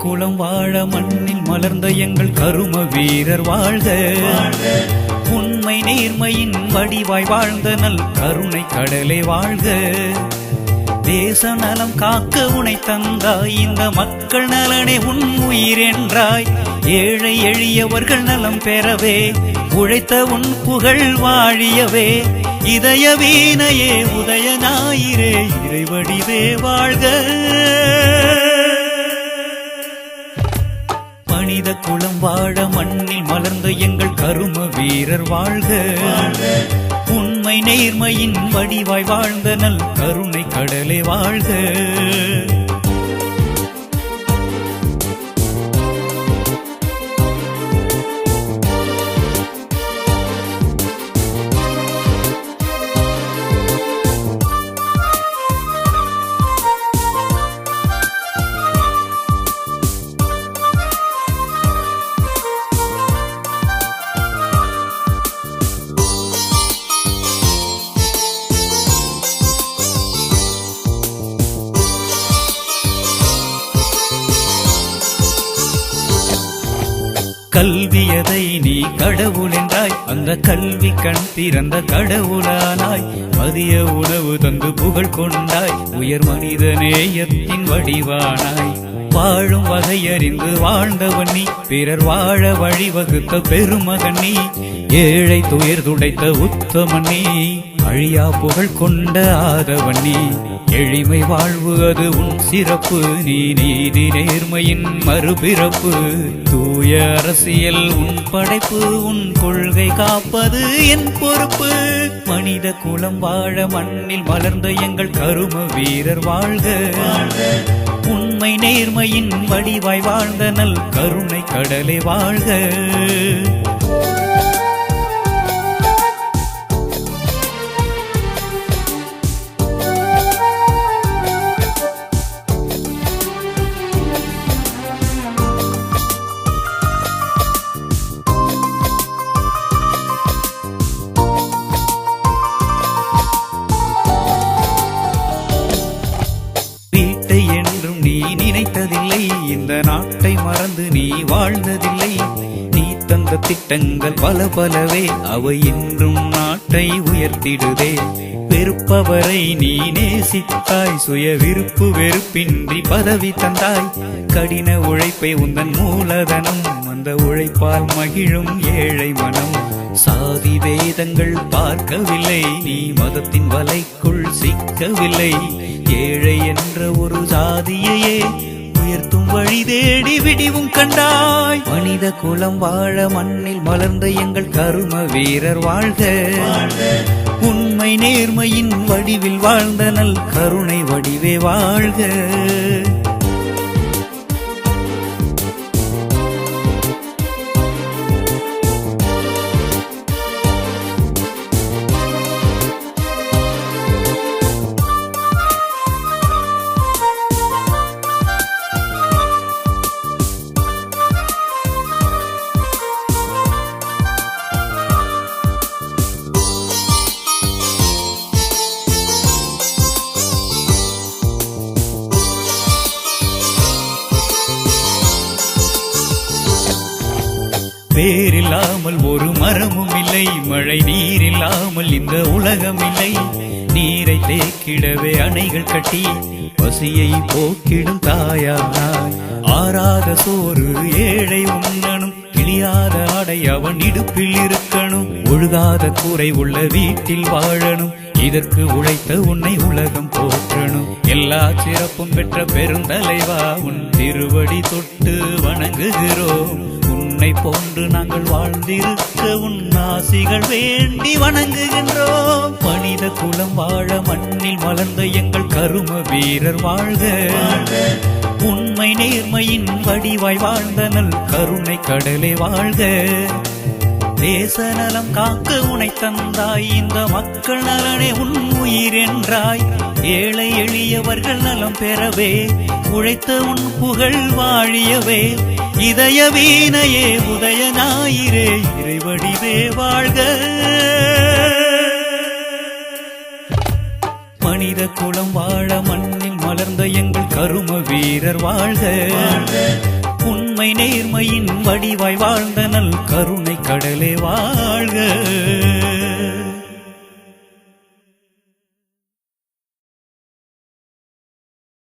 குலம் வாழ மண்ணில் மலர்ந்த எங்கள் கரும வீரர் வாழ்க. உண்மை நேர்மையின் வடிவாய் வாழ்ந்த நல் கருணை கடலே வாழ்க. தேச நலம் காக்க உனை தந்தாய், இந்த மக்கள் நலனே உன் உயிர் என்றாய். ஏழை எளியவர்கள் நலம் பெறவே உழைத்த உன் புகழ் வாழியவே. இதய வீணையே உதய ஞாயிறே இறைவடிவே வாழ்க. மனித குலம் வாழ மண்ணில் மலர்ந்த எங்கள் கரும வீரர் வாழ்க. உண்மை நேர்மையின் வடிவாய் வாழ்ந்த நல் கருணை கடலே வாழ்க. கல்வியதை நீ கடவுள் என்றாய், அந்த கல்வி கண் திறந்த கடவுளானாய். மதிய உணவு தந்து புகழ் கொண்டாய், உயர் மனித நேயத்தின் வடிவானாய். வாழும் வகையறிந்து வாழ்ந்தவன் நீ, பிறர் வாழ வழிவகுத்த பெருமகன் நீ. ஏழை துயர் துடைத்த உத்தமன் நீ, அழியா புகழ் கொண்ட ஆதவன் நீ. எளிமை வாழ்வு அது உன் சிறப்பு, நீ நீதி நேர்மையின் மறுபிறப்பு. தூய அரசியல் உன் படைப்பு, உன் கொள்கை காப்பது என் பொறுப்பு. மனித குலம் வாழ மண்ணில் மலர்ந்த எங்கள் கரும வீரர் வாழ்க. உண்மை நேர்மையின் வடிவாய் வாழ்ந்த நல் கருணை கடலே வாழ்க. நினைத்ததில்லை, இந்த நாட்டை மறந்து நீ வாழ்ந்ததில்லை. நீ தந்த திட்டங்கள் பல பலவே, அவை இன்றும் நாட்டை உயர்த்திடுதே. வெறுப்பவரை நீ நேசித்தாய், சுய விருப்பு வெறுப்பின்றி பதவி தந்தாய். கடின உழைப்பை உந்தன் மூலதனம், அந்த உழைப்பால் மகிழும் ஏழை மனம். சாதி வேதங்கள் பார்க்கவில்லை, நீ மதத்தின் வலைக்குள் சிக்கவில்லை. ஏழை என்ற ஒரு சாதியையே உயர்த்தும் வழி தேடி விடிவும் கண்டாய். மனித குலம் வாழ மண்ணில் மலர்ந்த எங்கள் கரும வீரர் வாழ்க. உண்மை நேர்மையின் வடிவில் வாழ்ந்த நல் கருணை வடிவே வாழ்க. வேரில்லாமல் ஒரு மரமும் இல்லை, மழை நீர் இல்லாமல் இந்த உலகம் இல்லை. நீரை தேக்கிடவே அணைகள் கட்டி பசியை போக்கிடும் தாயானாய். ஆறாத சோறு ஏழை உண்ணனும், கிளியாத ஆடை அவன் இடுப்பில் இருக்கணும். ஒழுகாத கூரை உள்ள வீட்டில் வாழணும், இதற்கு உழைத்த உன்னை உலகம் போற்றணும். எல்லா சிறப்பும் பெற்ற பெருந்தலைவா, உன் திருவடி தொட்டு வணங்குகிறோம். உன்னை போன்று நாங்கள் வாழ்ந்திருக்க உன் ஆசிகள் வேண்டி வணங்குகின்றோம். மனித குலம் வாழ மண்ணில் மலர்ந்த எங்கள் கரும வீரர் வாழ்க. உண்மை நேர்மையின் வடிவாய் வாழ்ந்த நல் கருணை கடலே வாழ்க. தேச நலம் காக்க உனை தந்தாய், இந்த மக்கள் நலனே உன் உயிர் என்றாய். ஏழை எளியவர்கள் நலம் பெறவே உழைத்த உன் புகழ் வாழியவே. இதய வீணையே உதய ஞாயிறே இறைவடிவே வாழ்க. மனித குலம் வாழ மண்ணில் மலர்ந்த எங்கள் கரும வீரர் வாழ்க. உண்மை நேர்மையின் வடிவாய் வாழ்ந்த நல் கருணை கடலே வாழ்க.